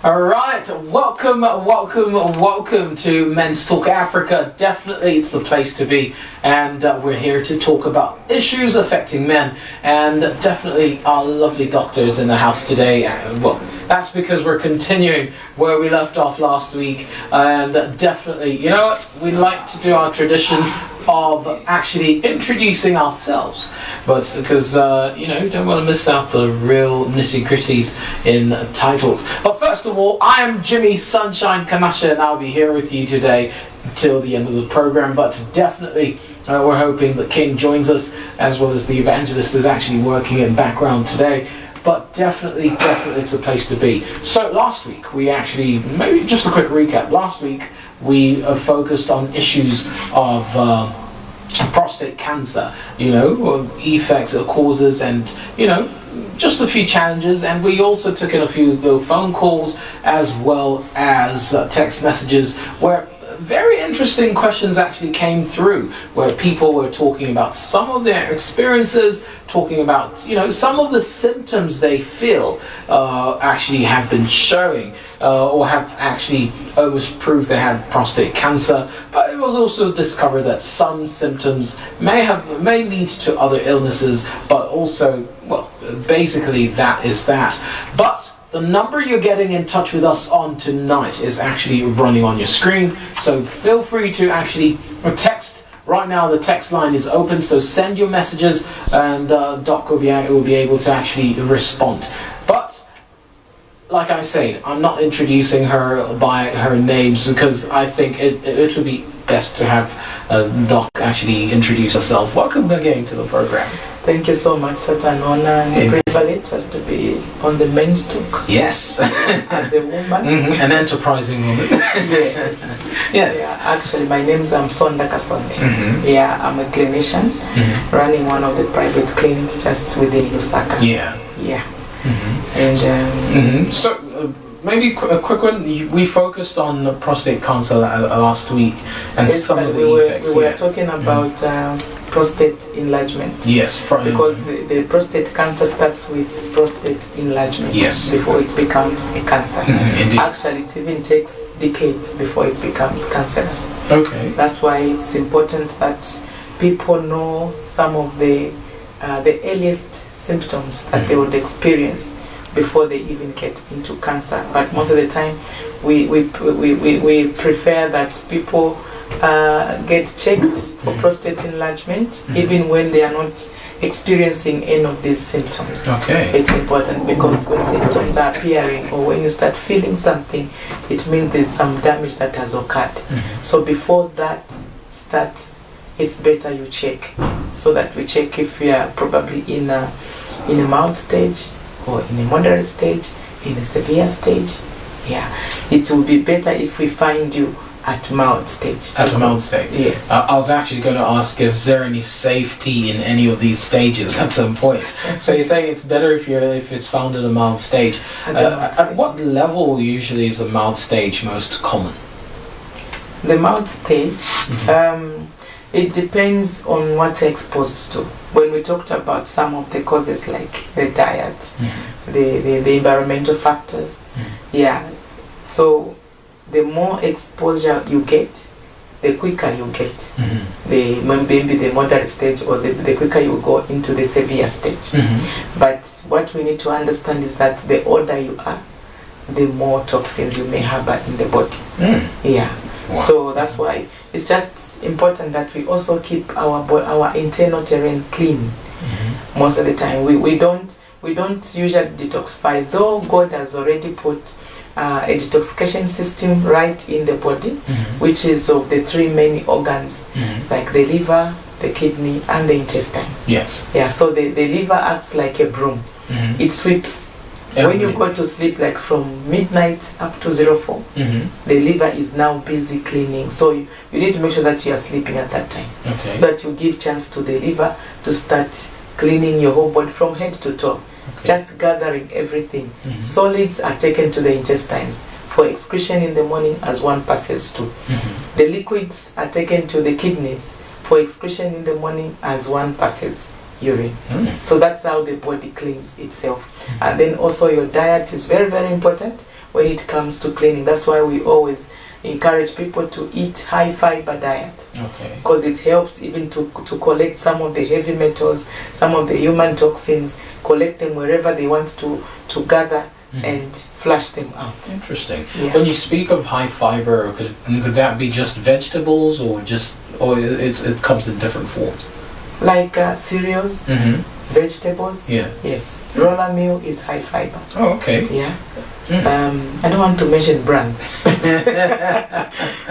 All right, welcome to Men's Talk Africa. Definitely, it's the place to be, and we're here to talk about issues affecting men. And definitely, our lovely doctor is in the house today. Well, that's because we're continuing where we left off last week. And definitely, you know what? We like to do our tradition of actually introducing ourselves, but because you know, don't want to miss out the real nitty-gritties in titles. But first of all, I am Jimmy Sunshine Kanasha, and I'll be here with you today till the end of the program. But definitely we're hoping that King joins us, as well as the evangelist is actually working in background today. But definitely it's a place to be. So last week we actually, maybe just a quick recap, last week we focused on issues of prostate cancer, you know, effects, causes, and, you know, just a few challenges. And we also took in a few phone calls as well as text messages where very interesting questions actually came through, where people were talking about some of their experiences, talking about, you know, some of the symptoms they feel actually have been showing or have actually almost proved they had prostate cancer. But it was also discovered that some symptoms may lead to other illnesses, but also, well, basically that is that. But the number you're getting in touch with us on tonight is actually running on your screen, so feel free to actually text. Right now the text line is open, so send your messages, and Doc will be able to actually respond. But like I said, I'm not introducing her by her names because I think it would be best to have Doc actually introduce herself. Welcome again to the program. Thank you so much. Such an honor and a privilege just to be on the Men's Talk. Yes. As a woman. An enterprising woman. Yes. Yes. Yeah, actually, my name is KASONDE. Yeah, I'm a clinician running one of the private clinics just within Lusaka. Yeah. Yeah. And so maybe a quick one. We focused on prostate cancer last week and some of the effects. We were talking about prostate enlargement. Yes, because the prostate cancer starts with prostate enlargement. Yes, before it becomes a cancer. Indeed. Actually, it even takes decades before it becomes cancerous. Okay. That's why it's important that people know some of the earliest symptoms that they would experience before they even get into cancer. But most of the time, we prefer that people get checked for prostate enlargement even when they are not experiencing any of these symptoms. Okay. It's important because when symptoms are appearing or when you start feeling something, it means there's some damage that has occurred. So before that starts, it's better you check, so that we check if we are probably in a mild stage, or in a moderate stage, in a severe stage. Yeah, it will be better if we find you at mild stage. At a mild stage? Yes. I was actually going to ask if there any safety in any of these stages at some point. So you're saying it's better if it's found at a mild stage. At what level usually is a mild stage most common? The mild stage, it depends on what you're exposed to. When we talked about some of the causes like the diet, the environmental factors, yeah. So the more exposure you get, the quicker you get. Maybe the moderate stage, or the quicker you go into the severe stage. But what we need to understand is that the older you are, the more toxins you may harbor in the body. Yeah. Wow. So that's why it's just important that we also keep our internal terrain clean. Most of the time, we don't usually detoxify, though God has already put a detoxification system right in the body, which is of the three main organs, like the liver, the kidney, and the intestines. Yes. Yeah. So the liver acts like a broom. It sweeps. When you go to sleep, like from midnight up to 04, the liver is now busy cleaning. So you need to make sure that you are sleeping at that time. Okay. So that you give chance to the liver to start cleaning your whole body from head to toe. Okay. Just gathering everything. Solids are taken to the intestines for excretion in the morning as one passes to. The liquids are taken to the kidneys for excretion in the morning as one passes urine. So that's how the body cleans itself. And then also your diet is very, very important. when it comes to cleaning. That's why we always encourage people to eat high fiber diet, because it helps even to collect some of the heavy metals, some of the human toxins, collect them wherever they want to gather and flush them out. Interesting. When you speak of high fiber, could that be just vegetables, or it comes in different forms? Like cereals, vegetables. Yes. Roller meal is high fiber. Oh, okay. Yeah. I don't want to mention brands,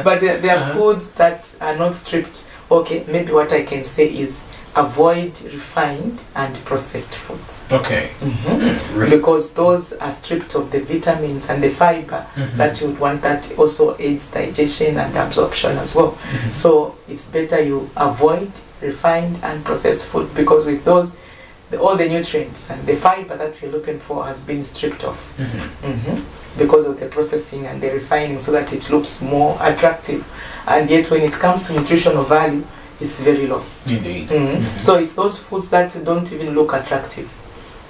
but there are foods that are not stripped. Okay, maybe what I can say is avoid refined and processed foods. Okay. Because those are stripped of the vitamins and the fiber that you would want, that also aids digestion and absorption as well. So it's better you avoid refined and processed food, because with those, all the nutrients and the fiber that we're looking for has been stripped off because of the processing and the refining, so that it looks more attractive, and yet when it comes to nutritional value, it's very low. Indeed. So it's those foods that don't even look attractive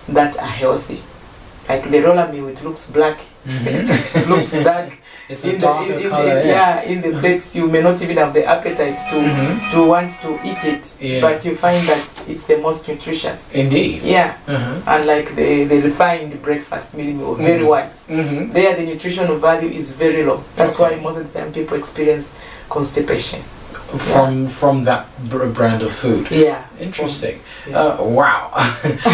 that are healthy. Like the roller meal, it looks black, it looks dark. It's a darker color. In the plates, you may not even have the appetite to want to eat it, but you find that it's the most nutritious. Indeed. Yeah. Unlike the refined breakfast meal, very white. There, the nutritional value is very low. That's why most of the time people experience constipation. From that brand of food. Yeah. Interesting. Wow.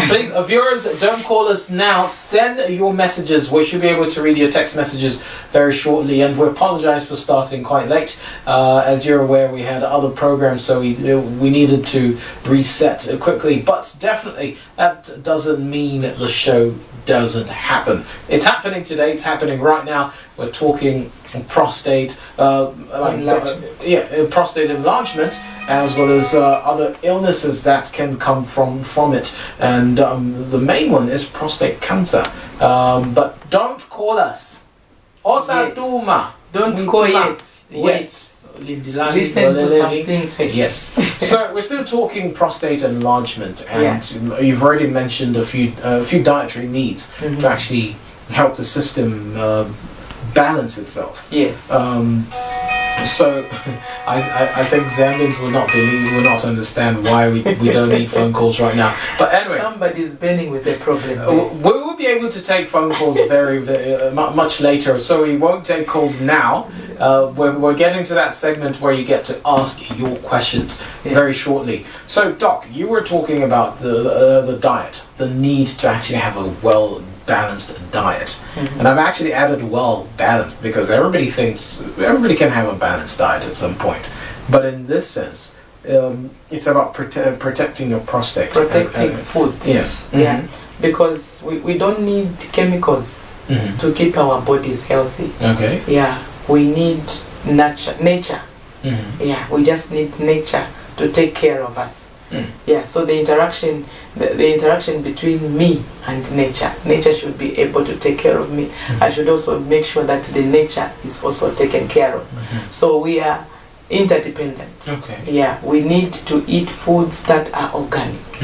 Please, viewers, don't call us now. Send your messages. We should be able to read your text messages very shortly, and we apologize for starting quite late. As you're aware, we had other programs, so we needed to reset quickly. But definitely, that doesn't mean the show doesn't happen. It's happening today. It's happening right now. We're talking prostate, prostate enlargement, as well as other illnesses that can come from it, and the main one is prostate cancer. But don't call us. Osatuma. Don't call yet. Wait. Listen to some things first. Yes. So we're still talking prostate enlargement, and you've already mentioned a few dietary needs to actually help the system balance itself. Yes. So I think Zambians will not understand why we don't need phone calls right now. But anyway, somebody's burning with a problem. We will be able to take phone calls very much later, so we won't take calls now. We're getting to that segment where you get to ask your questions very shortly. So, Doc, you were talking about the diet, the need to actually have a well-balanced diet. And I've actually added well-balanced, because everybody can have a balanced diet at some point. But in this sense, it's about protecting your prostate. Protecting foods. Yes. Yeah. Because we don't need chemicals to keep our bodies healthy. Okay. Yeah. We need nature. Yeah. We just need nature to take care of us. Yeah. So the interaction between me and nature should be able to take care of me. I should also make sure that the nature is also taken care of. So we are interdependent. Okay. Yeah, we need to eat foods that are organic,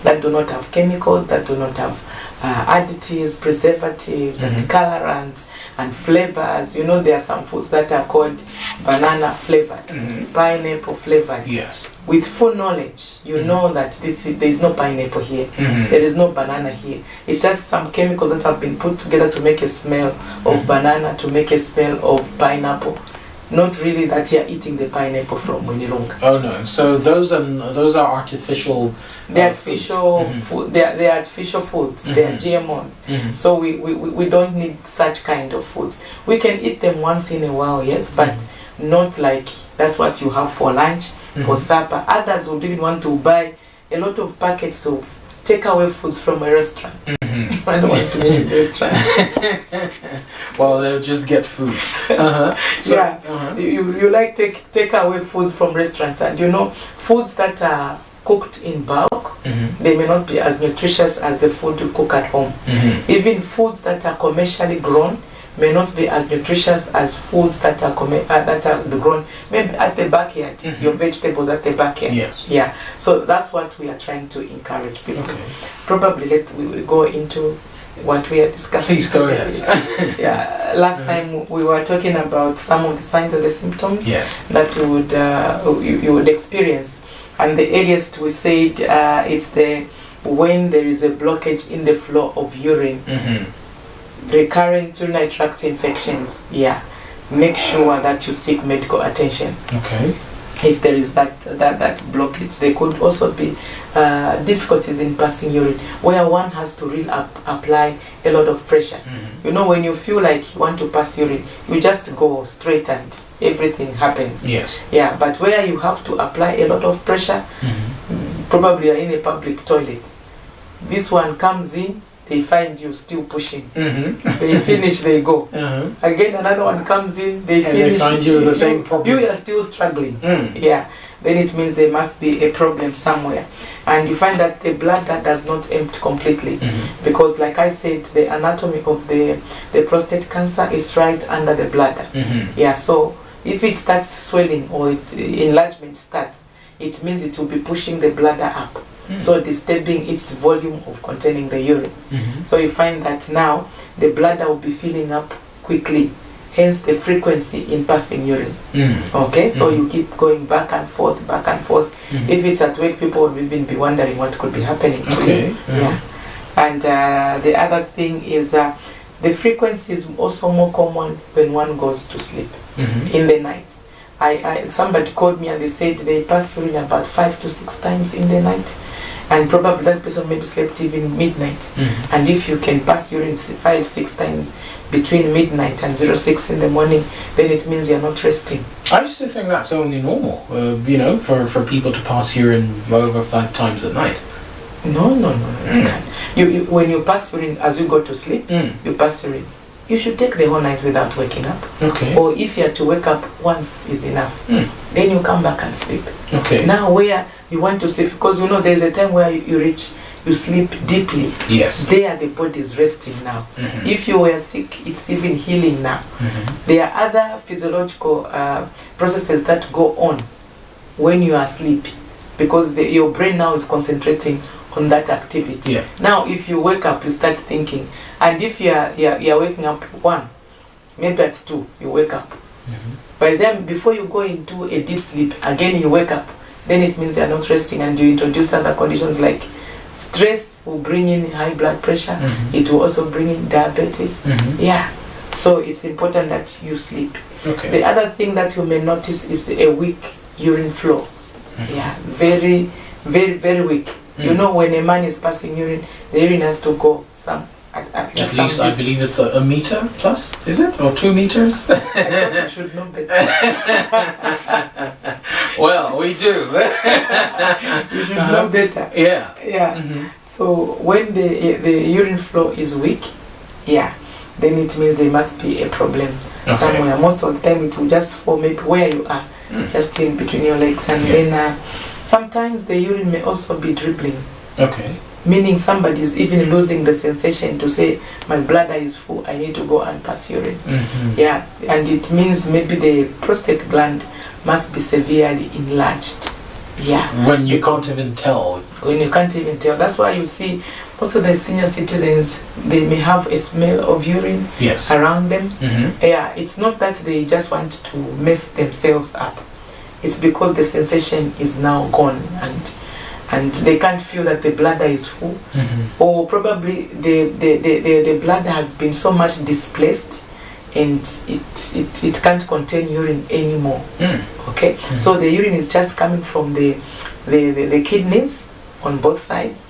that do not have chemicals, that do not have additives, preservatives, and colorants and flavors. You know, there are some foods that are called banana flavored, pineapple flavored. Yes. With full knowledge, you know that there is no pineapple here, there is no banana here. It's just some chemicals that have been put together to make a smell of banana, to make a smell of pineapple. Not really that you're eating the pineapple from Winilonga. Oh no! So those are artificial. They're artificial food. They're artificial foods. They're GMOs. So we don't need such kind of foods. We can eat them once in a while, yes, but not like that's what you have for lunch, for supper. Others would even want to buy a lot of packets of takeaway foods from a restaurant. I don't want to mention restaurant. Well, they'll just get food. So, you like take away foods from restaurants, and you know, foods that are cooked in bulk, they may not be as nutritious as the food you cook at home. Even foods that are commercially grown may not be as nutritious as foods that are grown maybe at the backyard, your vegetables at the backyard. Yes. Yeah. So that's what we are trying to encourage people. Okay. Probably we will go into what we are discussing. Please go today. ahead. Yeah, last time we were talking about some of the signs of the symptoms Yes. that you would experience, and the earliest we said it's when there is a blockage in the flow of urine, recurrent urinary tract infections. Yeah, make sure that you seek medical attention. Okay. If there is that blockage, there could also be difficulties in passing urine, where one has to really apply a lot of pressure. You know, when you feel like you want to pass urine, you just go straight and everything happens. Yes. Yeah, but where you have to apply a lot of pressure, probably you're in a public toilet. This one comes in, they find you still pushing. They finish, they go. Again, another one comes in, they finish. They find you with the same problem. You are still struggling. Yeah, then it means there must be a problem somewhere. And you find that the bladder does not empty completely. Because like I said, the anatomy of the prostate cancer is right under the bladder. Yeah, so if it starts swelling or enlargement starts, it means it will be pushing the bladder up. So disturbing its volume of containing the urine. So you find that now the bladder will be filling up quickly, hence the frequency in passing urine. Okay, so you keep going back and forth, back and forth. If it's at work, people will even be wondering what could be happening to you. Yeah. And the other thing is the frequency is also more common when one goes to sleep in the night. Somebody called me and they said they pass urine about 5 to 6 times in the night, and probably that person maybe slept even midnight. And if you can pass urine 5-6 times between midnight and 06 in the morning, then it means you're not resting. I used to think that's only normal, you know, for people to pass urine over 5 times at night. No. You when you pass urine as you go to sleep, you pass urine. You should take the whole night without waking up. Okay. Or if you have to wake up once is enough. Then you come back and sleep. Okay. Now where you want to sleep, because you know there's a time where you sleep deeply. Yes. There the body is resting now. If you were sick, it's even healing now. There are other physiological processes that go on when you are asleep, because your brain now is concentrating on that activity. Yeah. Now if you wake up, you start thinking, and if you're waking up 1, maybe at 2 you wake up. By then, before you go into a deep sleep, again you wake up, then it means you're not resting, and you introduce other conditions like stress will bring in high blood pressure. It will also bring in diabetes. Yeah, so it's important that you sleep. Okay. The other thing that you may notice is a weak urine flow. Yeah, very, very, very weak. You know, when a man is passing urine, the urine has to go at least I believe it's a meter plus, is it? Or 2 meters? I thought you should know better. Well, we do. You should know better. Yeah. Yeah. So when the urine flow is weak, yeah, then it means there must be a problem somewhere. Most of the time it will just form maybe where you are, just in between your legs, and then sometimes the urine may also be dribbling. Okay. Meaning somebody is even losing the sensation to say, my bladder is full, I need to go and pass urine. Yeah, and it means maybe the prostate gland must be severely enlarged. Yeah. When you can't even tell. When you can't even tell. That's why you see most of the senior citizens, they may have a smell of urine around them. Yeah, it's not that they just want to mess themselves up. It's because the sensation is now gone, and they can't feel that the bladder is full, or probably the bladder has been so much displaced and it can't contain urine anymore. Okay, so the urine is just coming from the kidneys on both sides,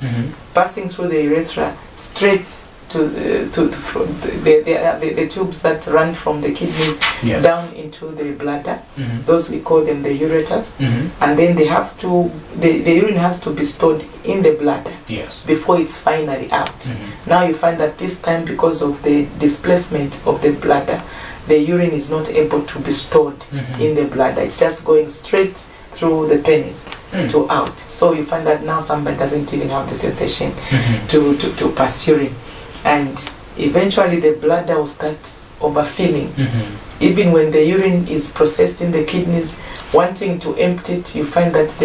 passing through the urethra straight to the tubes that run from the kidneys down into the bladder. Those we call them the ureters. And then they have to, the urine has to be stored in the bladder before it's finally out. Now you find that this time, because of the displacement of the bladder, the urine is not able to be stored in the bladder. It's just going straight through the penis to out. So you find that now somebody doesn't even have the sensation to pass urine. And eventually the bladder will start overfilling. Even when the urine is processed in the kidneys, wanting to empty it, you find that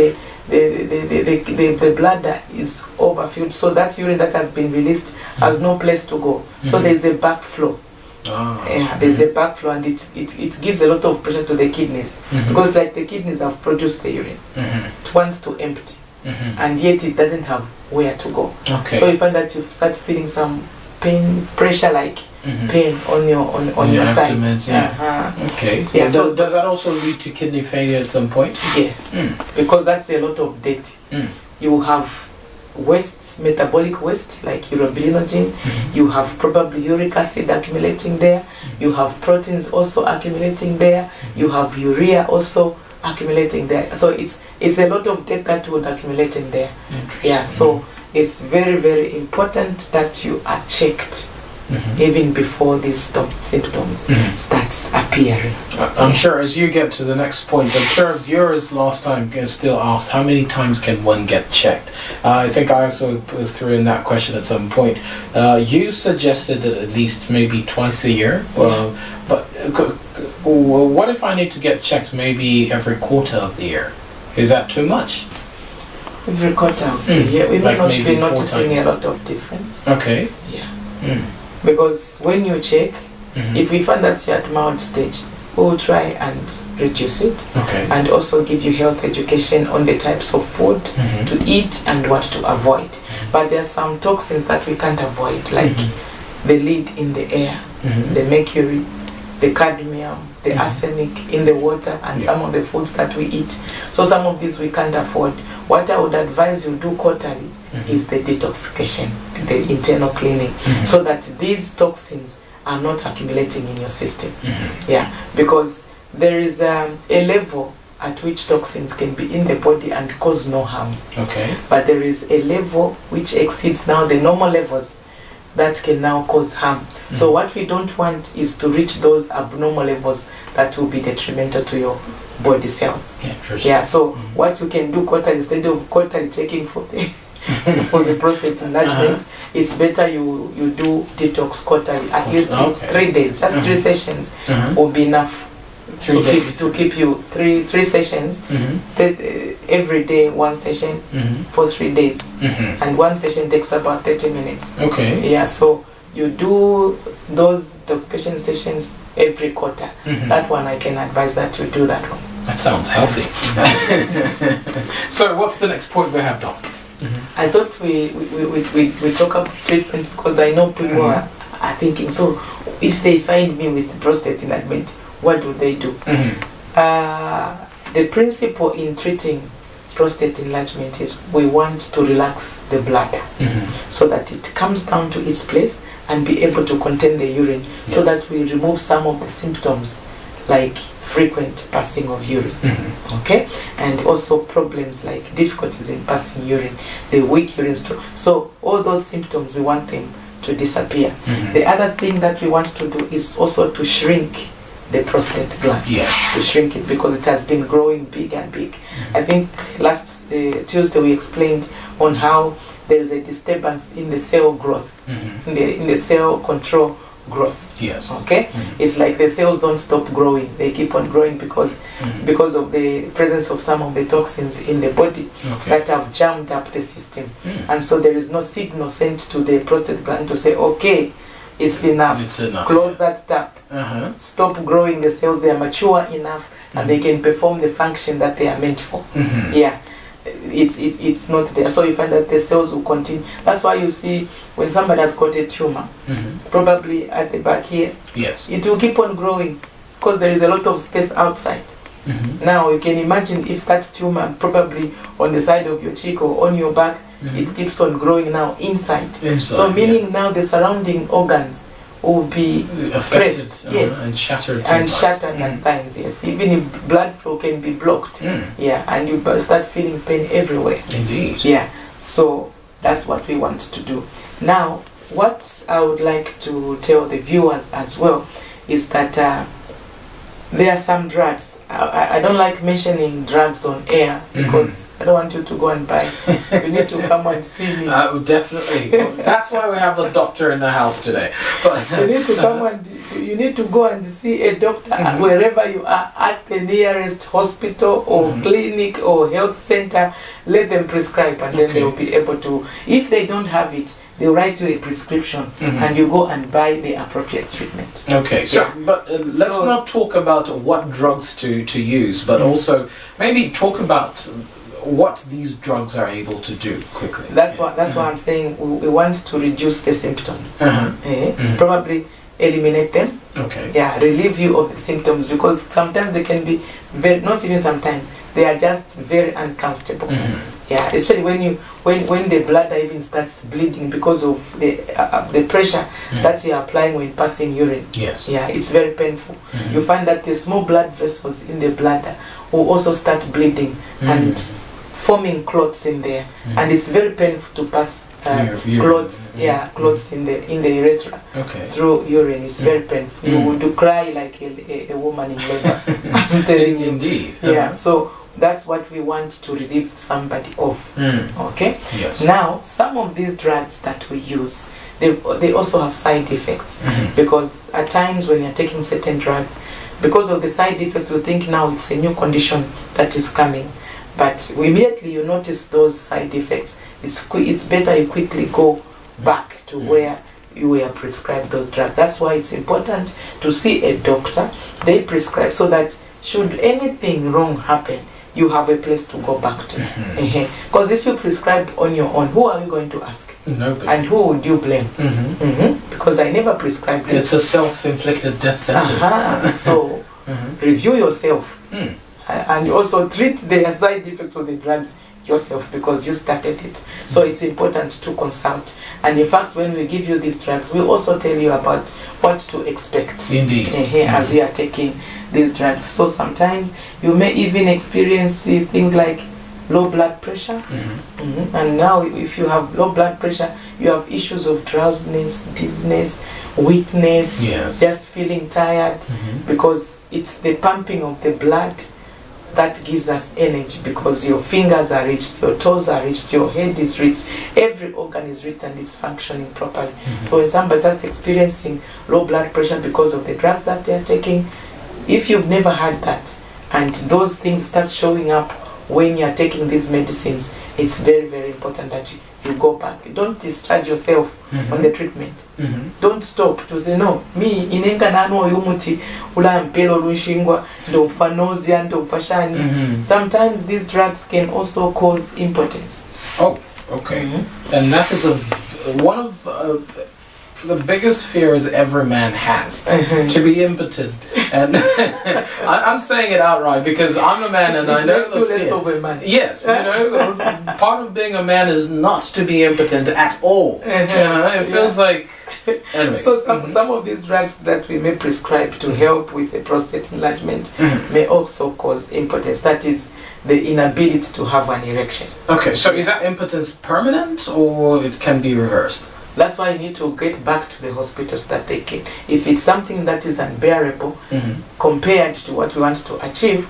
the bladder is overfilled, so that urine that has been released has no place to go. So there's a backflow. Yeah, there's a backflow, and it gives a lot of pressure to the kidneys, because like the kidneys have produced the urine, it wants to empty, and yet it doesn't have where to go. Okay. So you find that you start feeling some pain, pressure like pain on your side. Yeah. Okay. Yeah. So does that also lead to kidney failure at some point? Yes, because that's a lot of debt. You have waste, metabolic waste like urobilinogen, you have probably uric acid accumulating there, you have proteins also accumulating there, you have urea also accumulating there. So it's a lot of debt that would accumulate in there. Yeah, so it's very, very important that you are checked even before these symptoms starts appearing. I'm sure as you get to the next point, I'm sure viewers last time still asked how many times can one get checked. I think I also threw in that question at some point. You suggested that at least maybe twice a year, but what if I need to get checked maybe every quarter of the year? Is that too much? Every quarter of the year, we may not be noticing a lot of difference. Okay. Yeah. Because when you check, if we find that you're at mild stage, we will try and reduce it, and also give you health education on the types of food to eat and what to avoid. But there are some toxins that we can't avoid, like the lead in the air, the mercury, the cadmium, the arsenic in the water, and some of the foods that we eat. So some of these we can't afford. What I would advise you do quarterly is the detoxification, the internal cleaning, so that these toxins are not accumulating in your system. Yeah, because there is a level at which toxins can be in the body and cause no harm. Okay. But there is a level which exceeds now the normal levels that can now cause harm. So what we don't want is to reach those abnormal levels that will be detrimental to your body cells. Yeah, so what you can do quarterly, instead of quarterly checking for the for the prostate enlargement, it's better you do detox quarterly, at least 3 days, just 3 sessions will be enough to keep you 3 sessions, every day 1 session for 3 days, and 1 session takes about 30 minutes. Okay. Yeah, so you do those detoxification sessions every quarter. That one I can advise that you do that one. That sounds healthy. So what's the next point we have, Doc? I thought we talk about treatment, because I know people are thinking, so if they find me with prostate enlargement, what do they do? The principle in treating prostate enlargement is we want to relax the bladder so that it comes down to its place and be able to contain the urine, so that we remove some of the symptoms like frequent passing of urine, okay, and also problems like difficulties in passing urine, the weak urine stream. So all those symptoms, we want them to disappear. The other thing that we want to do is also to shrink the prostate gland, to shrink it, because it has been growing big and big. I think last Tuesday we explained on how there is a disturbance in the cell growth, in the cell control growth. Yes. Okay. It's like the cells don't stop growing; they keep on growing because of the presence of some of the toxins in the body that have jammed up the system, and so there is no signal sent to the prostate gland to say, okay, it's enough. Close that tap. Stop growing the cells. They are mature enough, and they can perform the function that they are meant for. Yeah. It's not there, so you find that the cells will continue. That's why you see when somebody has got a tumor, probably at the back here, it will keep on growing because there is a lot of space outside. Now you can imagine if that tumor probably on the side of your cheek or on your back, it keeps on growing now inside. So meaning now the surrounding organs will be affected, pressed, and shattered at times. Yes, even if blood flow can be blocked, and you start feeling pain everywhere. Indeed. Yeah, so that's what we want to do. Now, what I would like to tell the viewers as well is that There are some drugs. I don't like mentioning drugs on air because I don't want you to go and buy. You need to come and see me. Definitely. That's why we have the doctor in the house today. But you need to come and you need to go and see a doctor wherever you are, at the nearest hospital or clinic or health center. Let them prescribe, and then they will be able to. If they don't have it, they'll write you a prescription and you go and buy the appropriate treatment. Okay, so but let's not talk about what drugs to use, but also maybe talk about what these drugs are able to do quickly. That's why I'm saying we want to reduce the symptoms. Probably eliminate them. Okay. Yeah, relieve you of the symptoms, because sometimes they can be very, not even sometimes, they are just very uncomfortable. Yeah, especially when the bladder even starts bleeding because of the pressure that you are applying when passing urine. Yes. Yeah, it's very painful. You find that the small blood vessels in the bladder will also start bleeding and forming clots in there, and it's very painful to pass clots. Yeah, clots in the urethra through urine. It's very painful. You would cry like a woman in labor. I'm telling you. Indeed. Yeah. So that's what we want to relieve somebody of. Okay. Yes. Now, some of these drugs that we use, they also have side effects, because at times when you're taking certain drugs, because of the side effects, we think now it's a new condition that is coming. But immediately you notice those side effects, it's better you quickly go back to where you were prescribed those drugs. That's why it's important to see a doctor. They prescribe so that should anything wrong happen, you have a place to go back to. Because if you prescribe on your own, who are you going to ask? Nobody. And who would you blame? Because I never prescribed it. It's a self-inflicted death sentence. So review yourself. And also treat the side effects of the drugs yourself, because you started it. So it's important to consult. And in fact, when we give you these drugs, we also tell you about what to expect. Indeed. As you are taking these drugs. So sometimes you may even experience things like low blood pressure. And now if you have low blood pressure, you have issues of drowsiness, dizziness, weakness, just feeling tired, because it's the pumping of the blood that gives us energy, because your fingers are reached, your toes are reached, your head is reached, every organ is reached and it's functioning properly. So when somebody starts experiencing low blood pressure because of the drugs that they are taking, if you've never had that and those things start showing up when you are taking these medicines, it's very, very important that you go back. Don't discharge yourself on the treatment. Don't stop to say, no, me inenga nano yumuti ula mpelo lunshingwa ndomfa nausea ndomfa shani. Sometimes these drugs can also cause impotence. Oh, okay. And that is one of the biggest fears every man has, to be impotent. And I'm saying it outright because I'm a man and I know the fear. Of a man. Yes, part of being a man is not to be impotent at all. It feels like. Anyway. So some of these drugs that we may prescribe to help with the prostate enlargement may also cause impotence. That is the inability to have an erection. Okay, so is that impotence permanent or it can be reversed? That's why you need to get back to the hospitals that they can. If it's something that is unbearable compared to what we want to achieve,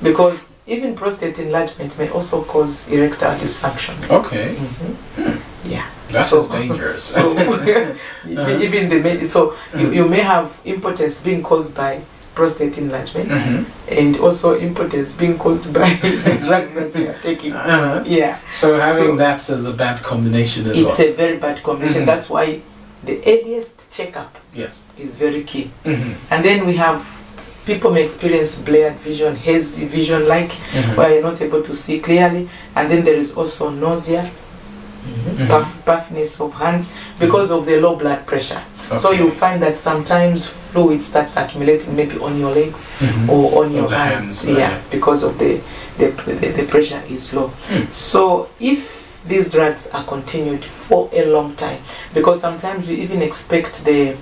because even prostate enlargement may also cause erectile dysfunction. Okay. Yeah. That's dangerous. So, even you may have impotence being caused by prostate enlargement, and also impotence being caused by the drugs that you are taking. Yeah. So having that is a bad combination as well. It's a very bad combination. That's why the earliest checkup is very key. And then we have people may experience blurred vision, hazy vision, like where you're not able to see clearly, and then there is also nausea, puffiness of hands because of the low blood pressure. So you find that sometimes fluid starts accumulating maybe on your legs or on your hands. Because of the pressure is low. So if these drugs are continued for a long time, because sometimes we even expect the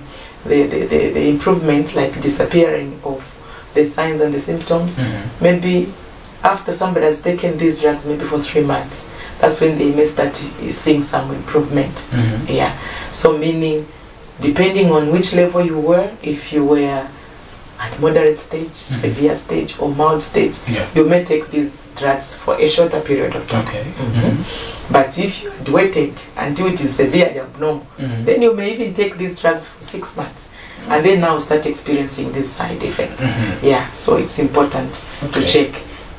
improvement, like disappearing of the signs and the symptoms, maybe after somebody has taken these drugs maybe for 3 months, that's when they may start seeing some improvement. So meaning, depending on which level you were, if you were at moderate stage, severe stage, or mild stage, you may take these drugs for a shorter period of time. Okay. But if you had waited until it is severely abnormal, then you may even take these drugs for 6 months. And then now start experiencing these side effects. Yeah, so it's important to check.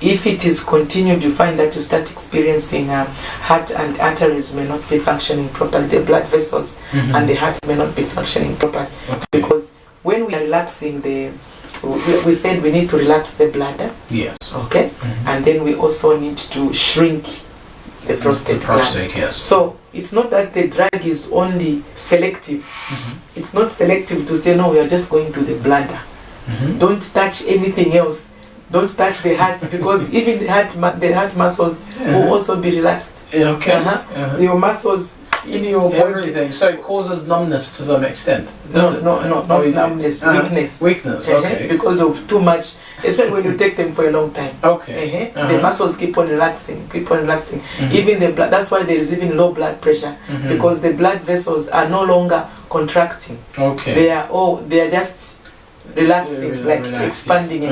If it is continued, you find that you start experiencing heart and arteries may not be functioning properly, the blood vessels and the heart may not be functioning properly. Because when we are relaxing we said we need to relax the bladder. Yes. Okay? And then we also need to shrink the prostate gland. Yes. So it's not that the drug is only selective. It's not selective to say, no, we are just going to the bladder. Don't touch anything else. Don't touch the heart, because even the heart muscles will also be relaxed. Okay. Your muscles in your body. Everything. So it causes numbness to some extent. Not numbness, weakness. Weakness, okay. Because of too much, especially when you take them for a long time. Okay. The muscles keep on relaxing, Even the blood, that's why there is even low blood pressure, because the blood vessels are no longer contracting. Okay. They are just relaxing, expanding.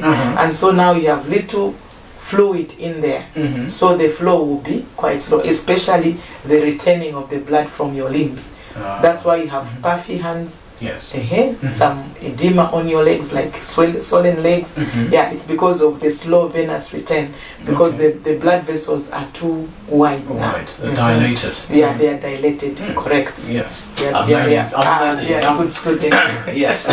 And so now you have little fluid in there, so the flow will be quite slow, especially the returning of the blood from your limbs. That's why you have puffy hands, some edema on your legs, like swollen legs. Yeah, it's because of the slow venous return, because the blood vessels are too wide now. They're dilated. Yeah, they are dilated, correct. Yes. Good student. Yes.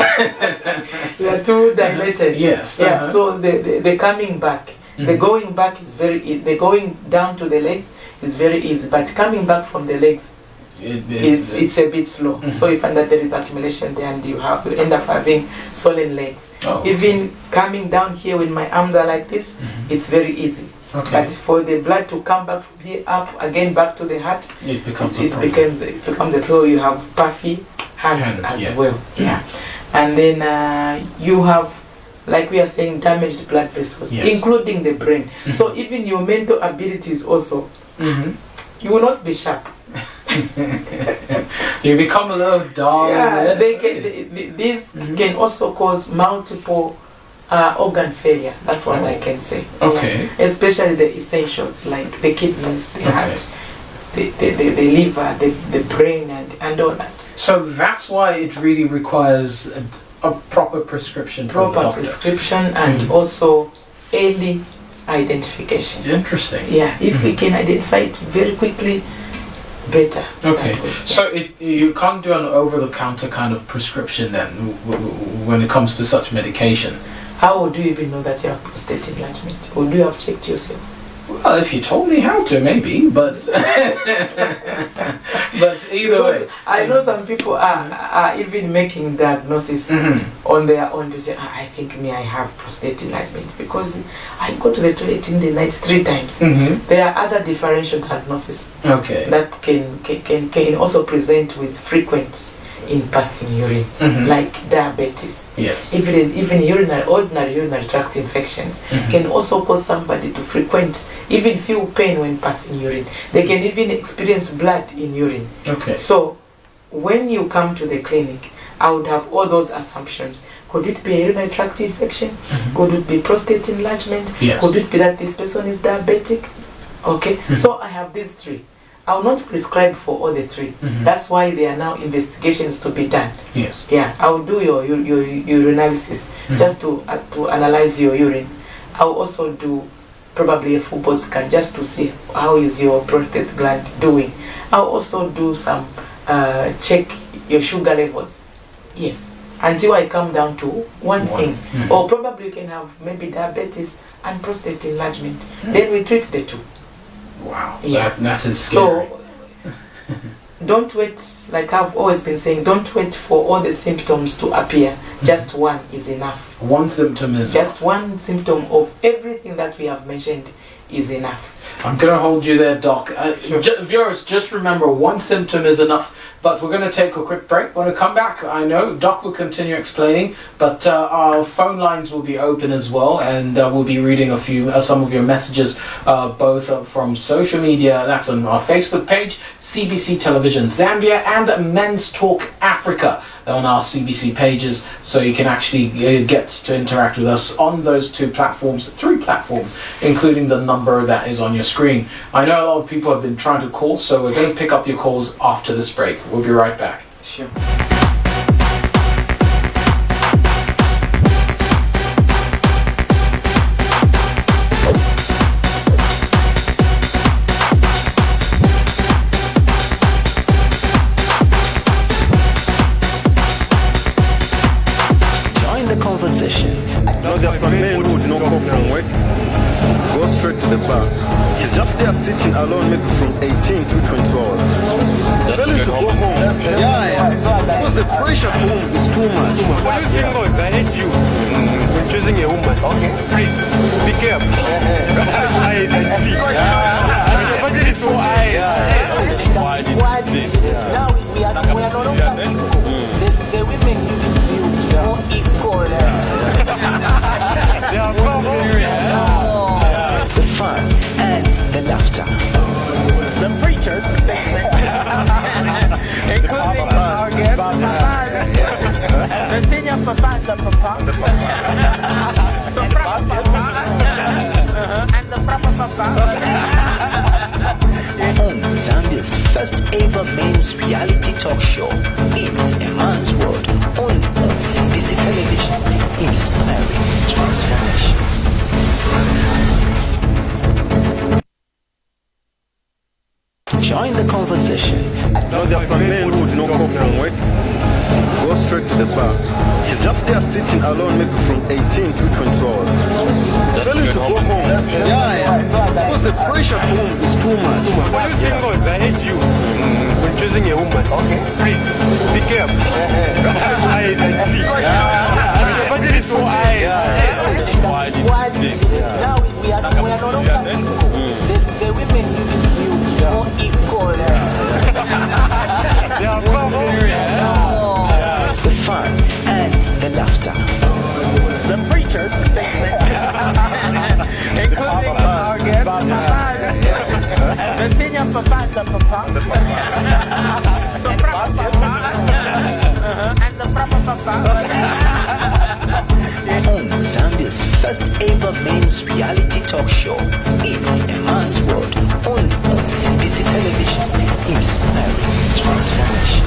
They are too dilated. Yes. Yeah, so the coming back, the going back is very easy. The going down to the legs is very easy, but coming back from the legs, it's a bit slow. So you find that there is accumulation there, and you end up having swollen legs. Even coming down here when my arms are like this, it's very easy. But for the blood to come back from here up again back to the heart, it becomes a problem. You have puffy hands as well. Yeah. And then you have, like we are saying, damaged blood vessels, including the brain. So even your mental abilities also, you will not be sharp. You become a little dull. Yeah, these can also cause multiple organ failure. That's what I can say. Okay. Yeah. Especially the essentials like the kidneys, the heart, the liver, the brain, and all that. So that's why it really requires a proper prescription. Proper prescription and also early identification. Interesting. Yeah, if we can identify it very quickly, better. Okay, so you can't do an over-the-counter kind of prescription then when it comes to such medication. How would you even know that you have prostate enlargement? Would you have checked yourself? Well, if you told me how to, maybe, but but either way. I know some people are even making diagnosis on their own to say, I think I have prostate enlargement because I go to the toilet in the night 3 times. There are other differential diagnoses that can also present with frequent in passing urine, like diabetes. Yes. Even ordinary urinary tract infections can also cause somebody to frequent, even feel pain when passing urine. They can even experience blood in urine. Okay. So when you come to the clinic, I would have all those assumptions. Could it be a urinary tract infection? Could it be prostate enlargement? Yes. Could it be that this person is diabetic? Okay. So I have these 3. I will not prescribe for all the 3. That's why there are now investigations to be done. Yes. Yeah, I will do your urinalysis just to analyze your urine. I will also do probably a full body scan just to see how is your prostate gland doing. I will also do some check your sugar levels. Yes. Until I come down to one thing. Or probably you can have maybe diabetes and prostate enlargement. Then we treat the 2. Wow, yeah. That is scary. So, don't wait, like I've always been saying, don't wait for all the symptoms to appear. Just one is enough. One symptom is just one symptom of everything that we have mentioned is enough. I'm going to hold you there, Doc. Viewers, just remember, one symptom is enough. But we're going to take a quick break. When we come back, I know Doc will continue explaining, but our phone lines will be open as well, and we'll be reading some of your messages, both from social media. That's on our Facebook page, CBC Television Zambia, and Men's Talk Africa. on our CBC pages, so you can actually get to interact with us on those 3 platforms, including the number that is on your screen. I know a lot of people have been trying to call, so we're going to pick up your calls after this break. We'll be right back. Sure. Now there's some men who do not come from work, go straight to the bar. He's just there sitting alone, maybe from 18 to 20 hours. Tell him to go home. Yeah. Because the pressure at home is too much. For you singles, I hate you when choosing a woman. Okay. Please, be careful. I sleep. But it is so Why this? Now we are no longer the women feel more equal. The fun and the laughter. The preachers, including our guest, the senior papa, the papa, and the proper papa. On Zambia's first ever men's reality talk show, It's a Man's World, only on CBC Television, inspiring transformation. Join the conversation. Now there's some men who do not come from work, go straight to the bar. He's just there sitting alone, maybe from 18 to 20 hours. Tell him to go home. Yeah. Because the pressure at home is too much. For you singles, I hate you when choosing a woman. Okay. Please, be careful. I sleep. But it is so Why this? Now we are no longer the women feel more equal. The fun and the laughter. The preachers, including our guest, the senior papa, the papa, and the proper papa. On Zambia's first ever men's reality talk show, It's a Man's World, only on CBC Television, inspiring transformation.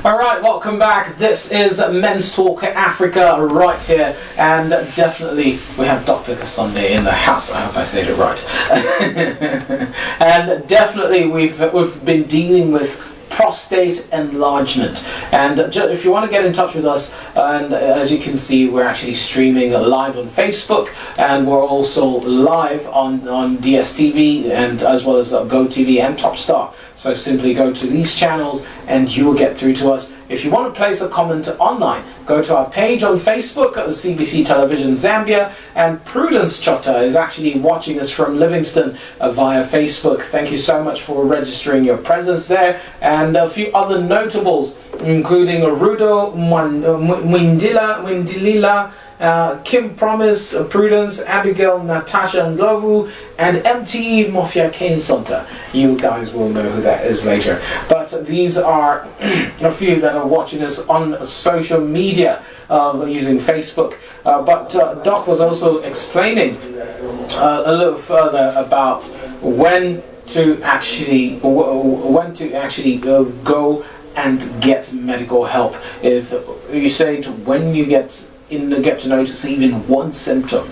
Alright, welcome back. This is Men's Talk Africa right here, and definitely we have Dr. KASONDE in the house. I hope I said it right. And definitely we've been dealing with prostate enlargement, and if you want to get in touch with us, and as you can see, we're actually streaming live on Facebook, and we're also live on DSTV, and as well as GoTV and Topstar. So simply go to these channels and you will get through to us. If you want to place a comment online, go to our page on Facebook at CBC Television Zambia, and Prudence Chota is actually watching us from Livingston via Facebook. Thank you so much for registering your presence there, and a few other notables, including Rudo Windilila, Kim Promise, Prudence, Abigail, Natasha Ndlovu, and MTE Mafia Kasonde. You guys will know who that is later. But these are a few that are watching us on social media. using Facebook. But Doc was also explaining a little further about when to actually go and get medical help. If you said when you get to notice even one symptom.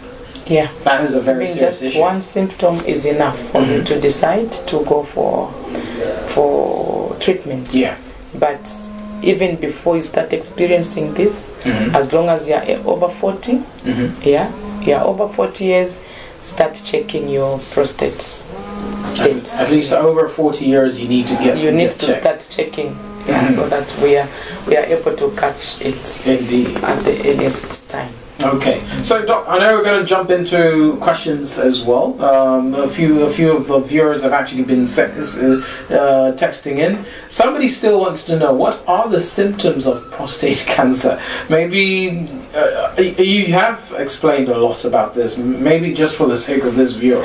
Yeah, that is a very serious just issue. One symptom is enough for you to decide to go for treatment. Yeah, but even before you start experiencing this, as long as you're over 40, you're over 40 years, start checking your prostate state. At least over 40 years, you need to get. You need to start checking, so that we are able to catch it at the earliest time. Okay, so Doc, I know we're going to jump into questions as well. A few of the viewers have actually been texting in. Somebody still wants to know, what are the symptoms of prostate cancer? Maybe you have explained a lot about this. Maybe just for the sake of this viewer,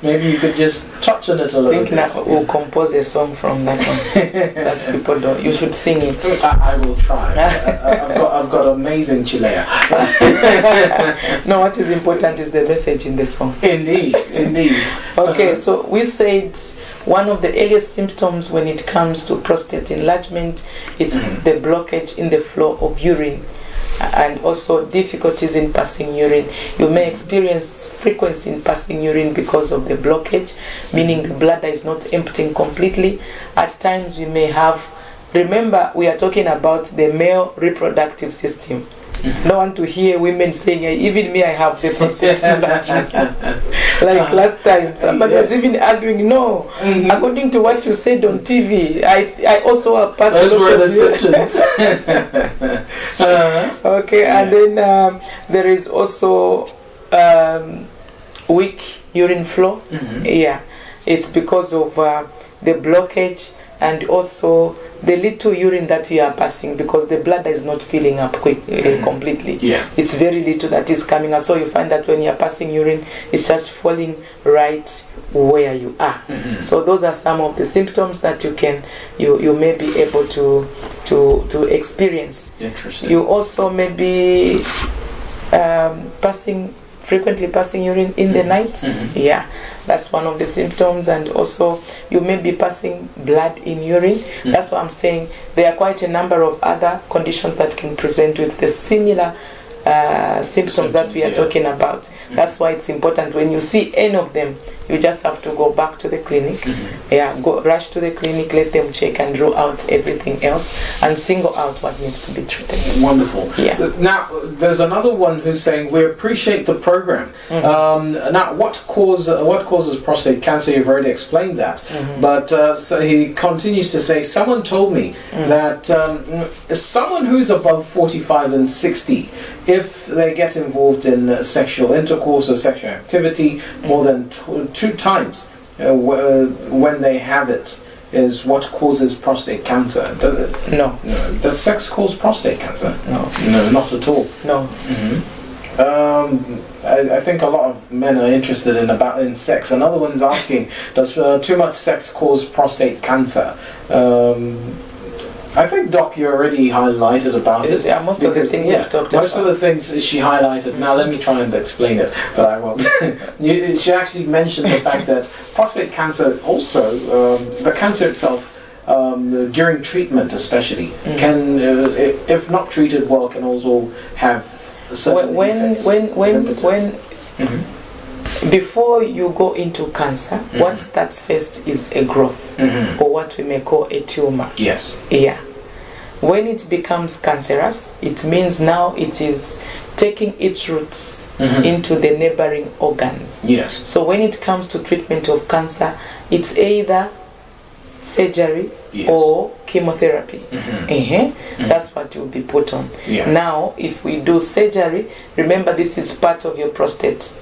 maybe you could just touch on it a little bit. I think we'll compose a song from that one. That people don't. You should sing it. I will try. I've got amazing chilea. No, what is important is the message in the song. Indeed. Okay, so we said one of the earliest symptoms when it comes to prostate enlargement is the blockage in the flow of urine, and also difficulties in passing urine. You may experience frequency in passing urine because of the blockage, meaning the bladder is not emptying completely. At times we may have, remember we are talking about the male reproductive system. I don't want to hear women saying, even me, I have the prostate enlargement. Like last time, somebody was even arguing, no, according to what you said on TV, I also have passed. Those were the symptoms. Okay, and then there is also weak urine flow. Yeah, it's because of the blockage and also the little urine that you are passing, because the bladder is not filling up completely. Yeah, it's very little that is coming out. So you find that when you are passing urine, it's just falling right where you are. So those are some of the symptoms that you may be able to experience. Interesting. You also may be frequently passing urine in the night. Yeah, that's one of the symptoms. And also you may be passing blood in urine. That's what I'm saying. There are quite a number of other conditions that can present with the similar symptoms that we are talking about. That's why it's important, when you see any of them, you just have to go back to the clinic. Rush to the clinic, let them check and rule out everything else and single out what needs to be treated. Wonderful. Yeah. Now, there's another one who's saying, we appreciate the program. Now, what causes prostate cancer? You've already explained that. But so he continues to say, someone told me that someone who's above 45 and 60, if they get involved in sexual intercourse or sexual activity more than two times when they have it, is what causes prostate cancer. No. Does sex cause prostate cancer? No, not at all. No. I think a lot of men are interested in sex. Another one's asking, does too much sex cause prostate cancer? I think, Doc, you already highlighted about it. Yeah, most of the things you've talked about. Most of the things she highlighted. Now, let me try and explain it, but I won't. She actually mentioned the fact that prostate cancer also, the cancer itself, during treatment especially, can, if not treated well, can also have certain effects. Before you go into cancer, what starts first is a growth, or what we may call a tumor. Yes. Yeah. When it becomes cancerous, it means now it is taking its roots into the neighboring organs. Yes. So when it comes to treatment of cancer, it's either surgery or chemotherapy. That's what will be put on. Now, if we do surgery, remember this is part of your prostate.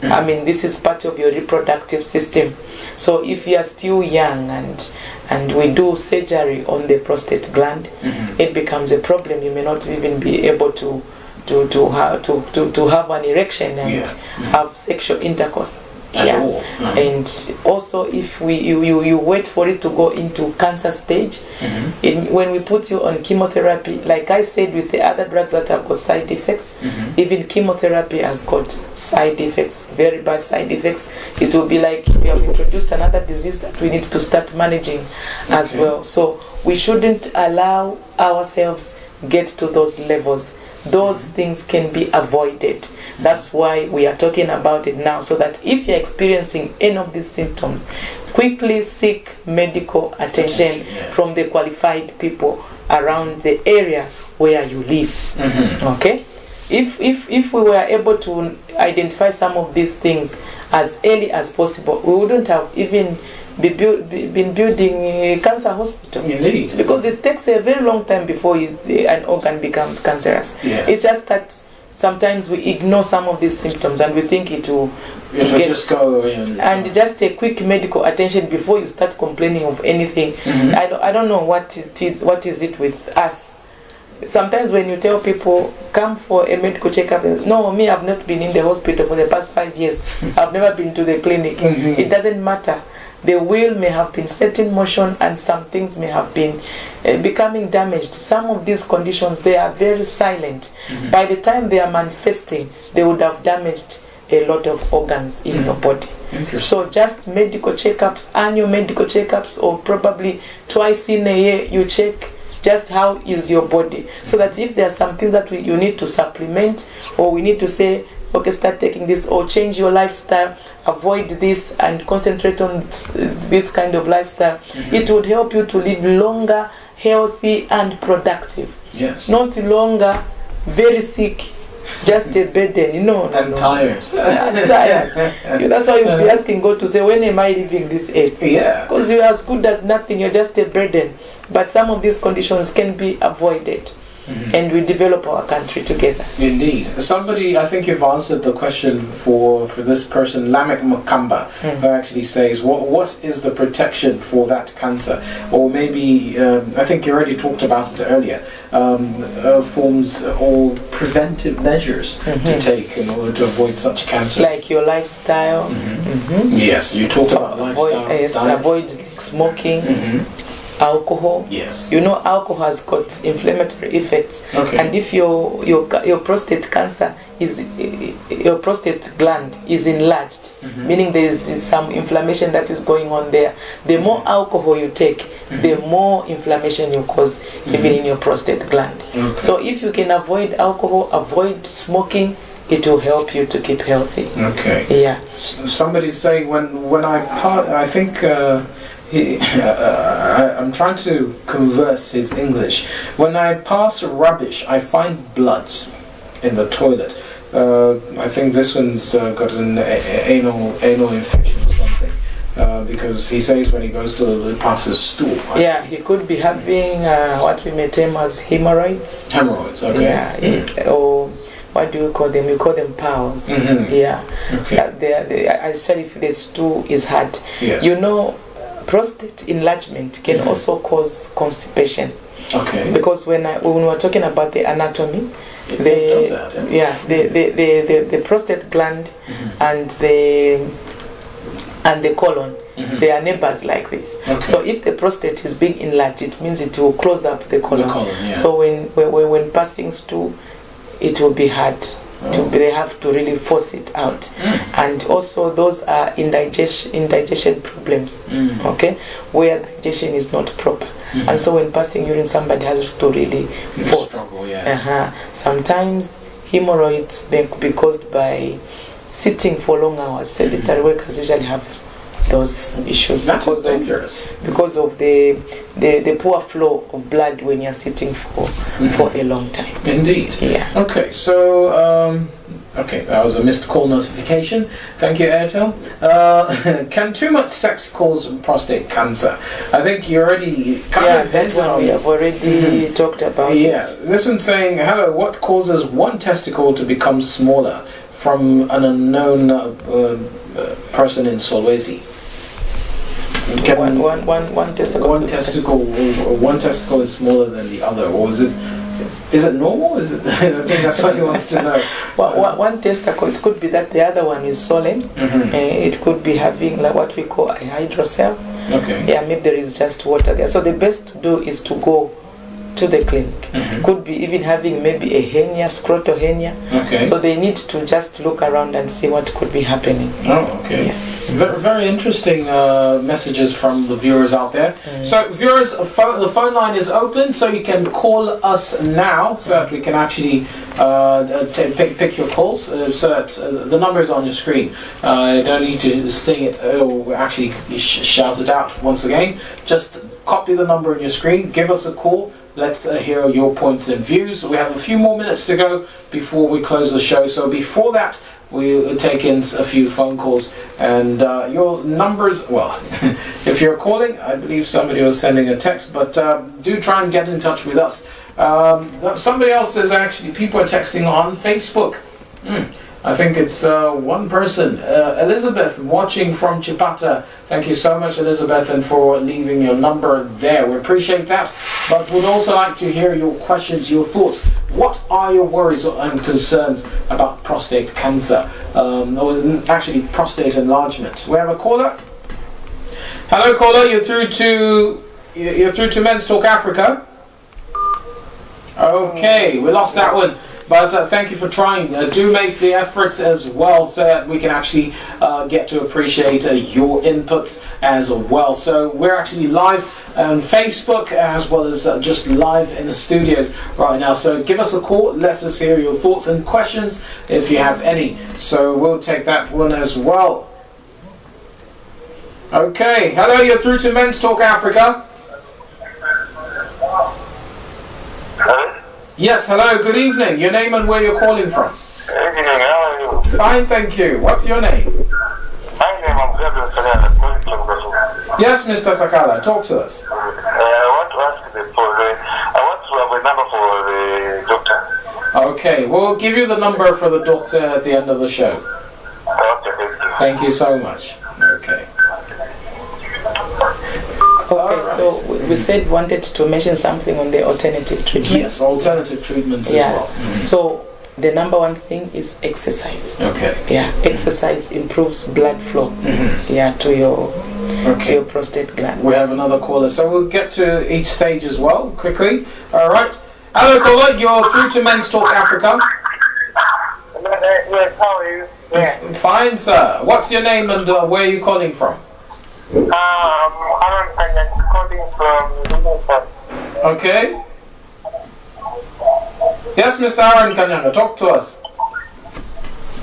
I mean, this is part of your reproductive system. So if you are still young and we do surgery on the prostate gland, it becomes a problem. You may not even be able to have an erection and have sexual intercourse. at all. And also if you wait for it to go into cancer stage, when we put you on chemotherapy, like I said, with the other drugs that have got side effects, even chemotherapy has got side effects, very bad side effects. It will be like we have introduced another disease that we need to start managing as well. So we shouldn't allow ourselves get to those levels. Those things can be avoided. That's why we are talking about it now, so that if you're experiencing any of these symptoms, quickly seek medical attention from the qualified people around the area where you live. Okay? If we were able to identify some of these things as early as possible, we wouldn't have even been building a cancer hospital. Indeed. Because it takes a very long time before an organ becomes cancerous. Yeah. It's just that sometimes we ignore some of these symptoms and we think it will just go away and just a quick medical attention before you start complaining of anything. I don't know what is it with us. Sometimes when you tell people, come for a medical checkup, no, me, I've not been in the hospital for the past 5 years. I've never been to the clinic. It doesn't matter. The wheel may have been set in motion and some things may have been becoming damaged. Some of these conditions, they are very silent. By the time they are manifesting, they would have damaged a lot of organs in your body. So just medical checkups, annual medical checkups, or probably twice in a year, you check just how is your body. So that if there are some things that you need to supplement, or we need to say, okay, start taking this, or change your lifestyle, avoid this and concentrate on this kind of lifestyle, it would help you to live longer, healthy and productive. Yes. Not longer very sick, just a burden, tired. Tired. That's why you'll be asking God to say, when am I leaving this earth? Yeah. Because you're as good as nothing, you're just a burden. But some of these conditions can be avoided. And we develop our country together. Indeed. Somebody, I think you've answered the question for this person, Lamek Makamba, who actually says, what is the protection for that cancer? Or maybe, I think you already talked about it earlier, forms or preventive measures to take in order to avoid such cancer. Like your lifestyle. Yes, you talked about lifestyle. Avoid smoking. Alcohol. Yes. Alcohol has got inflammatory effects. Okay. And if your prostate cancer is, your prostate gland is enlarged, meaning there is some inflammation that is going on there, the more alcohol you take, the more inflammation you cause even in your prostate gland. Okay. So if you can avoid alcohol, avoid smoking, it will help you to keep healthy. Okay. Yeah. Somebody's saying when I think I'm trying to converse his English. When I pass rubbish, I find blood in the toilet. I think this one's got an anal infection or something. Because he says when he goes to pass his stool. Yeah, he could be having what we may term as hemorrhoids. Hemorrhoids, okay. Yeah, or what do you call them? We call them piles. Yeah. Okay. Especially if the stool is hard. Yes. Prostate enlargement can also cause constipation. Okay. Because when we're talking about the anatomy, the prostate gland and the colon, they are neighbors like this. Okay. So if the prostate is being enlarged, it means it will close up the colon. So when passing stool, it will be hard. They have to really force it out. And also those are indigestion problems, okay, where digestion is not proper. And so when passing urine, somebody has to really force. Sometimes hemorrhoids may be caused by sitting for long hours. Sedentary workers usually have those issues because of the poor flow of blood when you're sitting for a long time. Indeed. Yeah. Okay, so that was a missed call notification. Thank you, Airtel. Can too much sex cause prostate cancer? I think you already we have already talked about it. Yeah, this one's saying, hello, what causes one testicle to become smaller from an unknown person in Solwezi? One testicle. One testicle is smaller than the other, or is it Is it normal? Is it? I think that's what he wants to know. One testicle, it could be that the other one is swollen. It could be having like what we call a hydrocele. Okay. Yeah, maybe there is just water there. So the best to do is to go to the clinic. Could be even having maybe a hernia, scrotal hernia. Okay. So they need to just look around and see what could be happening. Oh, okay. Yeah. Very, very interesting messages from the viewers out there. So, viewers, the phone line is open, so you can call us now, so that we can actually pick your calls. So that the number is on your screen. You don't need to sing it or actually shout it out once again. Just copy the number on your screen. Give us a call. Let's hear your points and views. We have a few more minutes to go before we close the show. So before that, we'll take in a few phone calls and your numbers. Well, if you're calling, I believe somebody was sending a text, but do try and get in touch with us. Somebody else says actually people are texting on Facebook. I think it's one person, Elizabeth, watching from Chipata. Thank you so much, Elizabeth, and for leaving your number there. We appreciate that. But we'd also like to hear your questions, your thoughts. What are your worries and concerns about prostate cancer? Or actually, prostate enlargement. We have a caller. Hello, caller. You're through to Men's Talk Africa. Okay, we lost that one. But thank you for trying. Do make the efforts as well so that we can actually get to appreciate your inputs as well. So we're actually live on Facebook as well as just live in the studios right now. So give us a call. Let us hear your thoughts and questions if you have any. So we'll take that one as well. Okay. Hello, you're through to Men's Talk Africa. Hello? Yes, hello, good evening. Your name and where you're calling from? Good evening, how are you? Fine, thank you. What's your name? My name is Gabriel Sakala, calling from Brazil. Yes, Mr. Sakala, talk to us. I want to ask I want to have a number for the doctor. Okay, we'll give you the number for the doctor at the end of the show. Okay, thank you. Thank you so much. Okay. Okay, Alright. so we said wanted to mention something on the alternative treatment. Yes, alternative treatments as well. So the number one thing is exercise. Okay. Yeah, exercise improves blood flow. Yeah, to your prostate gland. We have another caller, so we'll get to each stage as well quickly. All right. Hello, caller. You're through to Men's Talk Africa. Yes, how are you? Yeah. Fine, sir. What's your name and where are you calling from? I'm calling from Liverpool. Okay. Yes, Mr. Aaron Kanyanga, talk to us.